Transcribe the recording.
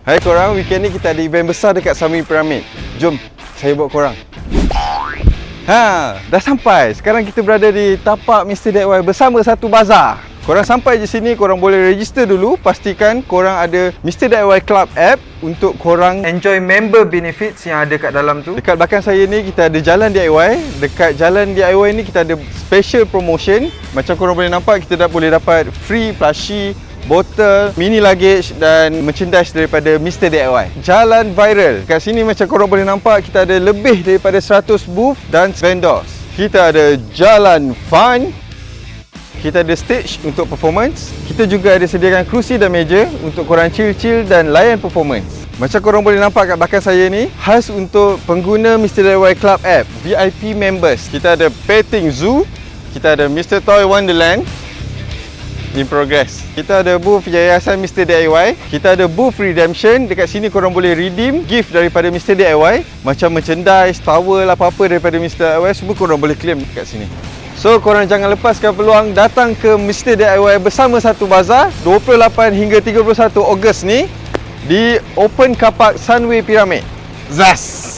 Hai korang, weekend ni kita ada event besar dekat Sami Pyramid. Jom, saya bawa korang. Dah sampai. Sekarang kita berada di tapak Mr. DIY bersama satu bazar. Korang sampai je sini, korang boleh register dulu. Pastikan korang ada Mr. DIY Club app untuk korang enjoy member benefits yang ada kat dalam tu. Dekat belakang saya ni kita ada jalan DIY. Dekat jalan DIY ni kita ada special promotion. Macam korang boleh nampak, kita boleh dapat free plushie, botol, mini luggage dan merchandise daripada Mr. DIY. Jalan viral. Kat sini macam korang boleh nampak, kita ada lebih daripada 100 booth dan vendors. Kita ada jalan fun. Kita ada stage untuk performance. Kita juga ada sediakan kerusi dan meja untuk korang chill-chill dan layan performance. Macam korang boleh nampak kat belakang saya ni, khas untuk pengguna Mr. DIY Club app, VIP members. Kita ada petting zoo. Kita ada Mr. Toy Wonderland in progress. Kita ada booth Yayasan Mr. DIY. Kita ada booth Redemption. Dekat sini korang boleh redeem gift daripada Mr. DIY. Macam merchandise, towel, apa-apa daripada Mr. DIY. Semua korang boleh claim dekat sini. So korang jangan lepaskan peluang datang ke Mr. DIY bersama satu bazar 28 hingga 31 Ogos ni di Open Car Park Sunway Pyramid. Zas!